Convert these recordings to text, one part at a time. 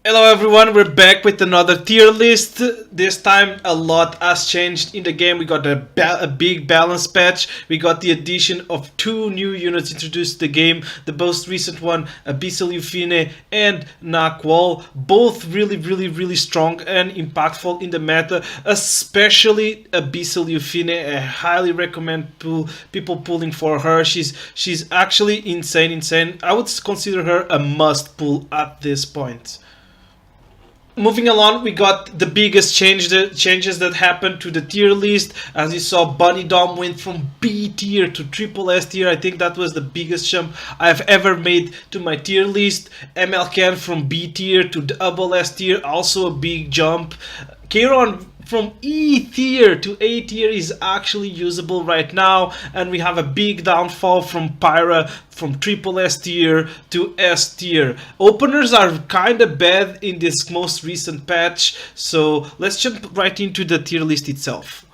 Hello everyone, we're back with another tier list. This time a lot has changed in the game. We got a big balance patch. We got the addition of two new units introduced to the game. The most recent one, Abyssal Ufine and Nakwal. Both really strong and impactful in the meta. Especially Abyssal Ufine. I highly recommend people pulling for her. She's actually insane. I would consider her a must pull at this point. Moving along, we got the biggest changes that happened to the tier list. As you saw, Bunny Dom went from B tier to triple S tier. I think that was the biggest jump I've ever made to my tier list. MLCan from B tier to double S tier, also a big jump. Kayron from E tier to A tier is actually usable right now, and we have a big downfall from Pyra from triple S tier to S tier. Openers are kinda bad in this most recent patch, so let's jump right into the tier list itself.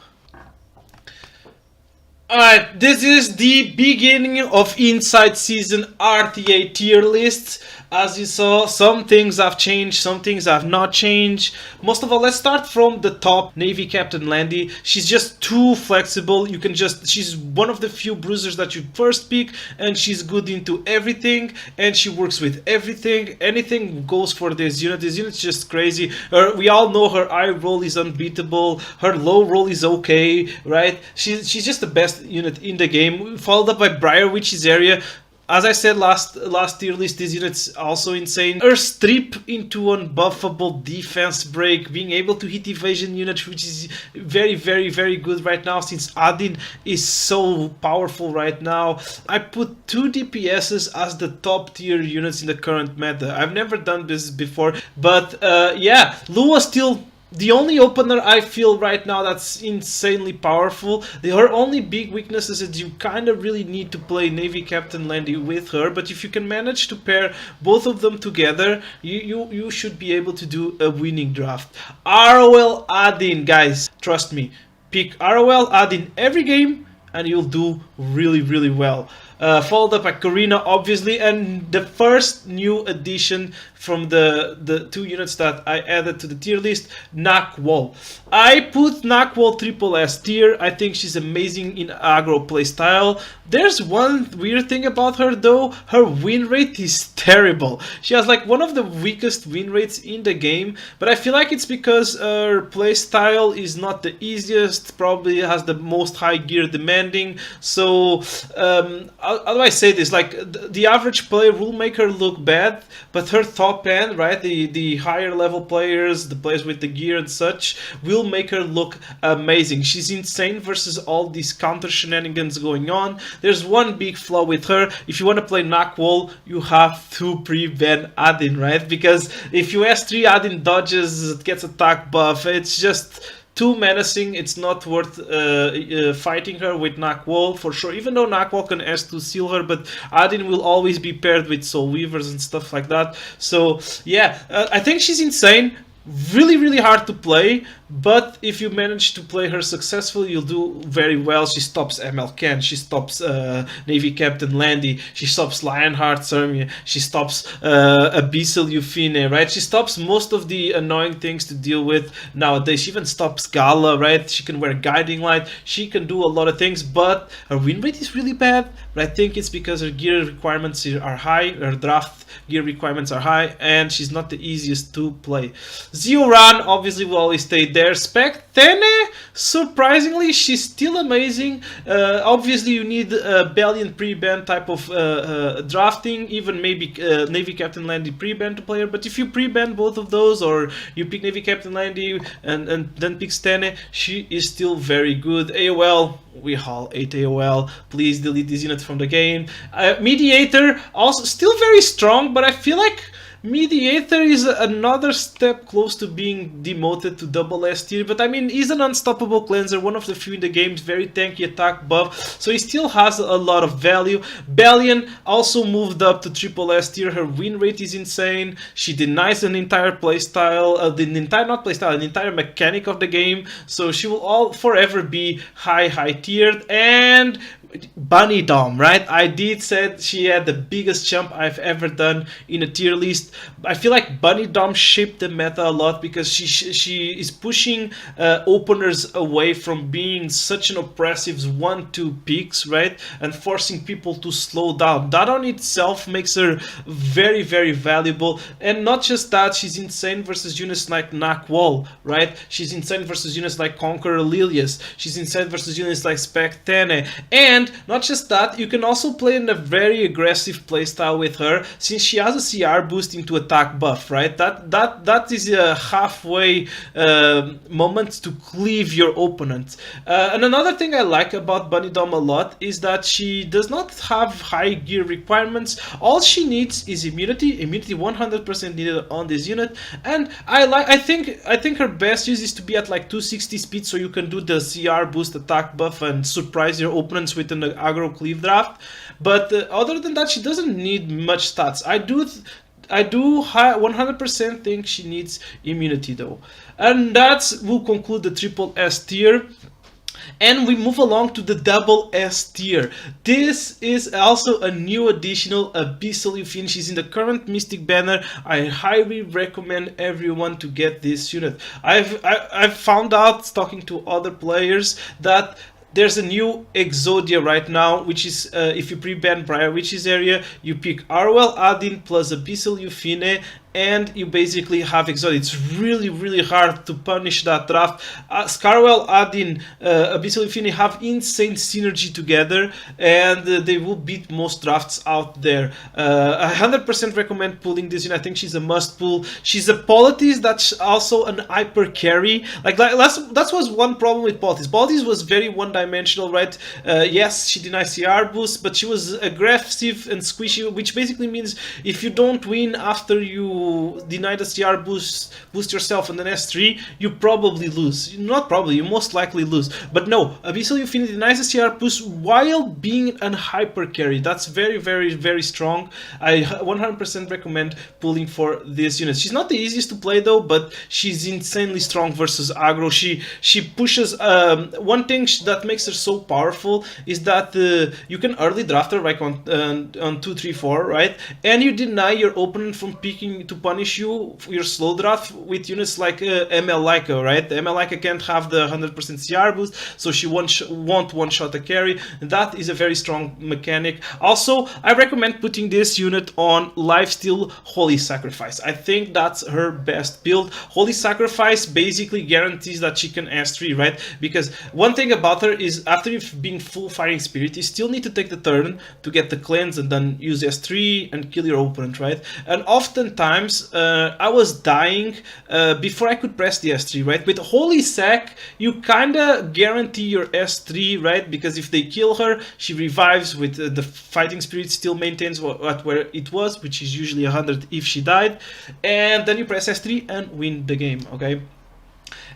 Alright, this is the beginning of Inside Season RTA tier list. As you saw, some things have changed, some things have not changed. Most of all, let's start from the top. Navy Captain Landy. She's just too flexible. She's one of the few bruisers that you first pick, and she's good into everything, and she works with everything. Anything goes for this unit. This unit's just crazy. We all know her high roll is unbeatable. Her low roll is okay, right? She's just the best unit in the game. Followed up by Briar Witch's area. As I said last tier list, this unit's also insane. Her strip into unbuffable defense break, being able to hit evasion unit, which is very good right now since Adin is so powerful right now. I put 2 DPSs as the top tier units in the current meta. I've never done this before, but yeah, Lua's still the only opener I feel right now that's insanely powerful. Her only big weakness is that you kind of really need to play Navy Captain Landy with her, but if you can manage to pair both of them together, you should be able to do a winning draft. ROL Adin, guys, trust me, pick ROL Adin every game and you'll do really well. Followed up by Karina, obviously, and the first new addition from the 2 units that I added to the tier list, Nakwal. I put Nakwal triple S tier. I think she's amazing in aggro playstyle. There's one weird thing about her though, her win rate is terrible. She has like one of the weakest win rates in the game, but I feel like it's because her playstyle is not the easiest, probably has the most high gear demanding. So how do I say this? Like the average player will make her look bad, but her top end, right, the higher level players, the players with the gear and such, will make her look amazing. She's insane versus all these counter shenanigans going on. There's one big flaw with her. If you want to play Nakwal, you have to pre-ban Adin, right? Because if you S3 Adin dodges, it gets attack buff. It's just too menacing. It's not worth fighting her with Nakwal for sure, even though Nakwal can S2 seal her, but Adin will always be paired with Soul Weavers and stuff like that. So yeah, I think she's insane. Really hard to play, but if you manage to play her successfully, you'll do very well. She stops MLCan, she stops Navy Captain Landy, she stops Lionheart Sermia, she stops Abyssal Ufine, right? She stops most of the annoying things to deal with nowadays. She even stops Gala, right? She can wear Guiding Light, she can do a lot of things, but her win rate is really bad. But I think it's because her gear requirements are high, her draft gear requirements are high, and she's not the easiest to play. Zioran obviously will always stay there. Spectene, surprisingly, she's still amazing. Obviously, you need a Bellion pre-ban type of drafting, even maybe Navy Captain Landy pre-ban to play her. But if you pre-ban both of those, or you pick Navy Captain Landy and then pick Stene, she is still very good. AOL, we all hate AOL. Please delete this unit from the game. Mediator, also still very strong, but I feel like Mediator is another step close to being demoted to double S tier, but I mean, he's an unstoppable cleanser, one of the few in the game, very tanky attack buff, so he still has a lot of value. Bellion also moved up to triple S tier. Her win rate is insane. She denies an entire playstyle, an entire mechanic of the game, so she will all forever be high tiered. And Bunny Dom, right? I did said she had the biggest jump I've ever done in a tier list. I feel like Bunny Dom shaped the meta a lot because she is pushing openers away from being such an oppressive 1-2 picks, right? And forcing people to slow down. That on itself makes her very, very valuable. And not just that, she's insane versus units like Nakwall, right? She's insane versus units like Conqueror Lilius. She's insane versus units like Spectene. And not just that, you can also play in a very aggressive playstyle with her, since she has a CR boost into attack buff, right? That is a halfway moment to cleave your opponent. And another thing I like about Bunny Dom a lot is that she does not have high gear requirements. All she needs is immunity. Immunity 100% needed on this unit, and I think her best use is to be at like 260 speed, so you can do the CR boost attack buff and surprise your opponents with an aggro cleave draft. But other than that, she doesn't need much stats. I do 100% think she needs immunity though. And that will conclude the triple S tier. And we move along to the double S tier. This is also a new additional Abyssal Euphine. She's in the current Mystic banner. I highly recommend everyone to get this unit. I've found out, talking to other players, that there's a new Exodia right now, which is if you pre-ban Briar Witch's area, you pick Arwell Adin plus Abyssal Euphine, and you basically have Exodia. It's really, really hard to punish that draft. Scarwell, Adin, Abyssal Euphine have insane synergy together, and they will beat most drafts out there. I 100% recommend pulling this in. I think she's a must pull. She's a Politis that's also an hyper carry. That was one problem with Politis. Politis was very one-dimensional, right? Yes, she denies CR boost, but she was aggressive and squishy, which basically means if you don't win after you deny the CR boost yourself on an S3, you probably lose. Not probably, you most likely lose. But no, Abyssal Euphine denies the CR boost while being an hyper carry. That's very, very, very strong. I 100% recommend pulling for this unit. She's not the easiest to play though, but she's insanely strong versus aggro. She pushes. One thing that makes her so powerful is that you can early draft her like on 2, 3, 4, right? And you deny your opponent from picking to punish you for your slow draft with units like ML Leica, right? The ML Leica can't have the 100% CR boost, so she won't one-shot a carry. That is a very strong mechanic. Also, I recommend putting this unit on Lifesteal Holy Sacrifice. I think that's her best build. Holy Sacrifice basically guarantees that she can S3, right? Because one thing about her is after you've been full Fighting Spirit, you still need to take the turn to get the cleanse and then use S3 and kill your opponent, right? And oftentimes I was dying before I could press the S3, right? With Holy Sac, you kinda guarantee your S3, right? Because if they kill her, she revives with the Fighting Spirit still maintains at where it was, which is usually 100 if she died, and then you press S3 and win the game, okay?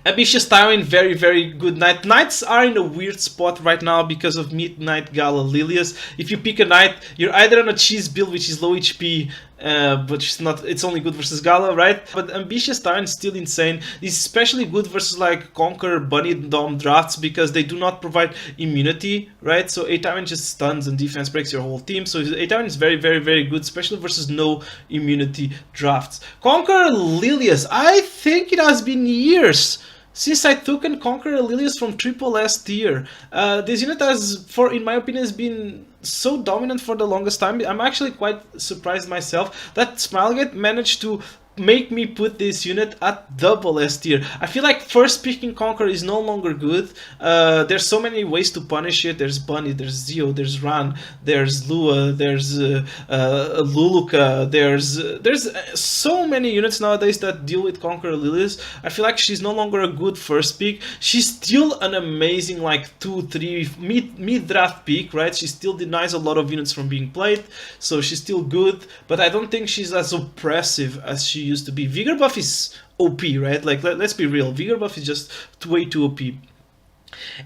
Ambitious Tyrant, very, very good knight. Knights are in a weird spot right now because of Midnight Gala Lilius. If you pick a knight, you're either on a cheese build, which is low HP, but it's only good versus Gala, right? But Ambitious Tyrant is still insane. It's especially good versus like Conquer, Bunny Dom drafts because they do not provide immunity, right? So A Tyrant just stuns and defense breaks your whole team. So A Tyrant is very, very, very good, especially versus no immunity drafts. Conquer Lilius, I think it has been years since I took and Conquer Lilius from Triple S tier. This unit has, in my opinion, has been so dominant for the longest time. I'm actually quite surprised myself that Smilegate managed to make me put this unit at double S tier. I feel like first picking Conquer is no longer good. There's so many ways to punish it. There's Bunny, there's Zio, there's Ran, there's Lua, there's Luluka, there's so many units nowadays that deal with Conquer Lilius. I feel like she's no longer a good first pick. She's still an amazing like 2, 3 mid draft pick, right? She still denies a lot of units from being played, so she's still good, but I don't think she's as oppressive as she used to be. Vigor buff is OP, right? Like let's be real, Vigor buff is just way too OP.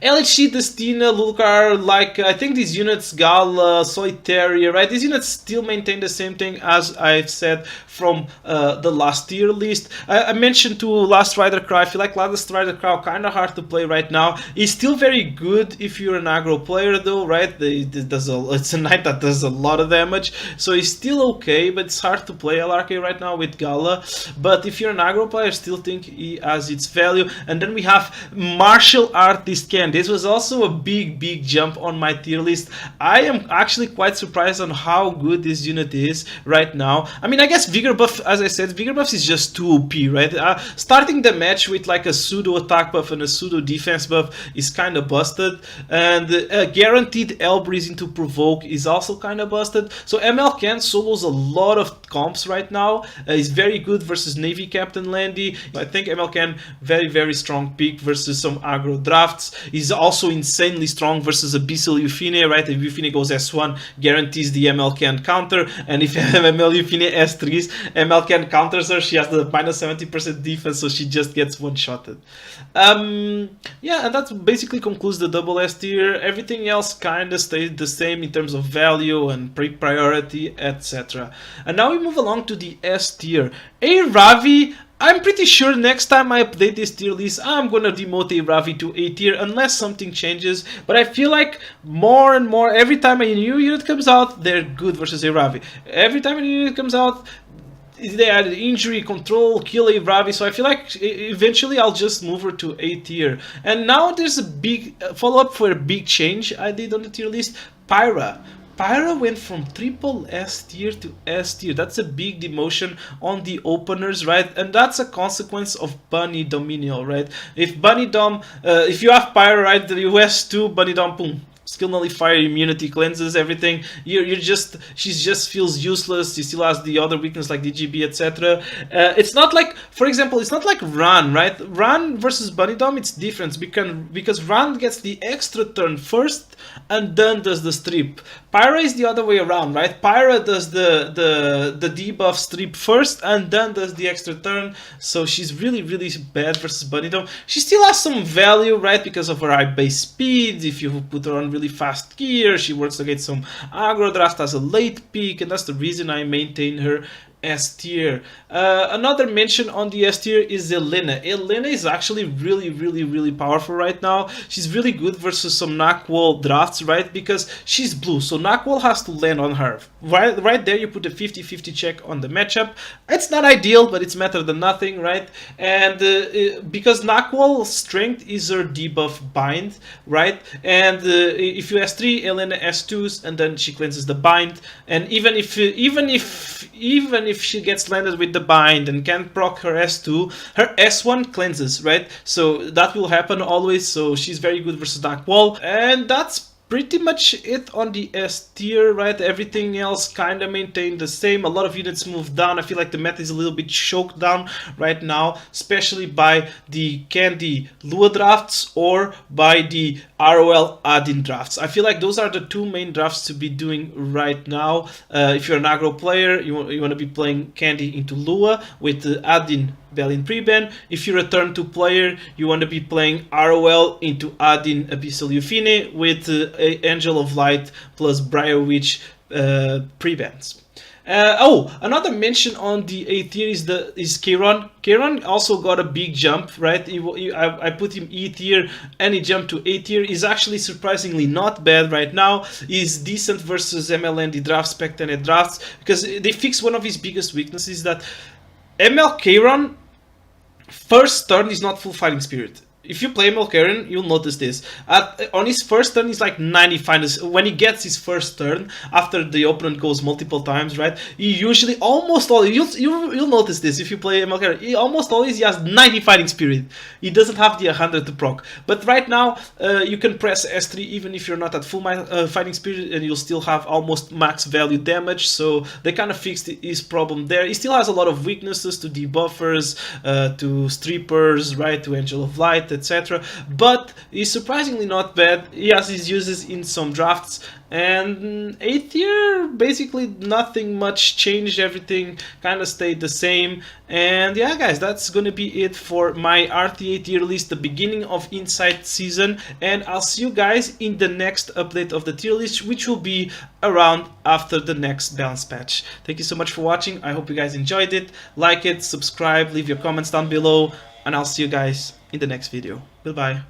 LHC, Destina, Lulkar, like I think these units, Gala, Solitaria, right? These units still maintain the same thing as I've said from the last tier list. I mentioned to Last Rider Cry. I feel like Last Rider Cry kind of hard to play right now. It's still very good if you're an aggro player though, right? It's a knight that does a lot of damage, so it's still okay, but it's hard to play LRK right now with Gala. But if you're an aggro player, I still think he has its value. And then we have Martial Artist Ken. This was also a big jump on my tier list. I am actually quite surprised on how good this unit is right now. I mean, I guess Vigor Buff, as I said, Vigor Buff is just too OP, right? Starting the match with like a pseudo attack buff and a pseudo defense buff is kind of busted, and guaranteed L Breeze into Provoke is also kind of busted. So ML Ken solos a lot of comps right now. He's very good versus Navy Captain Landy. I think ML Ken very strong pick versus some aggro drafts. He's also insanely strong versus Abyssal Euphine, right? If Euphine goes S1, guarantees the ML Ken counter, and if ML Euphine S3s, ML Ken counters her, she has the minus 70% defense, so she just gets one-shotted. Yeah, and that basically concludes the double S tier. Everything else kind of stayed the same in terms of value and priority, etc. And now we move along to the S tier. A Ravi, I'm pretty sure next time I update this tier list, I'm gonna demote a Ravi to A tier unless something changes. But I feel like more and more, every time a new unit comes out, they're good versus a Ravi. Every time a new unit comes out, they added injury, control, kill a Ravi, so I feel like eventually I'll just move her to A tier. And now there's a big follow-up for a big change I did on the tier list. Pyra. Pyra went from triple S tier to S tier. That's a big demotion on the openers, right? And that's a consequence of Bunny Dominion, right? If Bunny Dom, if you have Pyra, right, the US2, Bunny Dom, boom. Skill nullifier, immunity, cleanses everything. She just feels useless. She still has the other weakness like DGB, etc. It's not like, for example, it's not like Ran, right? Ran versus Bunny Dom, it's different because Ran gets the extra turn first and then does the strip. Pyra is the other way around, right? Pyra does the debuff strip first and then does the extra turn. So she's really bad versus Bunny Dom. She still has some value, right? Because of her high base speed. If you put her on really fast gear, she works against some aggro draft as a late pick, and that's the reason I maintain her S tier. Another mention on the S tier is Elena. Elena is actually really powerful right now. She's really good versus some Knockwall drafts, right? Because she's blue, so Knockwall has to land on her. Right there, you put a 50-50 check on the matchup. It's not ideal, but it's better than nothing, right? And because Knockwall's strength is her debuff bind, right? And if you S3, Elena S2s, and then she cleanses the bind. And even if she gets landed with the bind and can't proc her S2, her S1 cleanses, right? So that will happen always, so she's very good versus Dark Wall. And that's pretty much it on the S tier, right? Everything else kind of maintained the same. A lot of units moved down. I feel like the meta is a little bit choked down right now, especially by the Candy Lua drafts or by the ROL Adin drafts. I feel like those are the two main drafts to be doing right now. If you're an aggro player, you want to be playing Candy into Lua with Adin Belin Pre-ban. If you're a turn 2 player, you want to be playing ROL into Adin Abyssal Euphine with Angel of Light plus Briar Witch pre-bans. Another mention on the A tier is Kieran. Kieran also got a big jump, right? I put him E tier and he jumped to A tier. He's actually surprisingly not bad right now. He's decent versus MLND drafts, Spectanet drafts, because they fixed one of his biggest weaknesses, that ML Kieran first turn is not full fighting spirit. If you play ML Kieran, you'll notice this. On his first turn, he's like 95. When he gets his first turn, after the opponent goes multiple times, right? He usually almost always, you'll notice this if you play ML Kieran. He almost always he has 90 fighting spirit. He doesn't have the 100 to proc. But right now, you can press S3 even if you're not at full fighting spirit, and you'll still have almost max value damage. So they kind of fixed his problem there. He still has a lot of weaknesses to debuffers, to strippers, right? To Angel of Light, etc. But he's surprisingly not bad. He has his uses in some drafts, and 8th tier, basically nothing much changed, everything kind of stayed the same. And yeah guys, that's gonna be it for my RTA tier list, the beginning of Insight season, and I'll see you guys in the next update of the tier list, which will be around after the next balance patch. Thank you so much for watching. I hope you guys enjoyed it. Like it, subscribe, leave your comments down below, and I'll see you guys in the next video. Goodbye.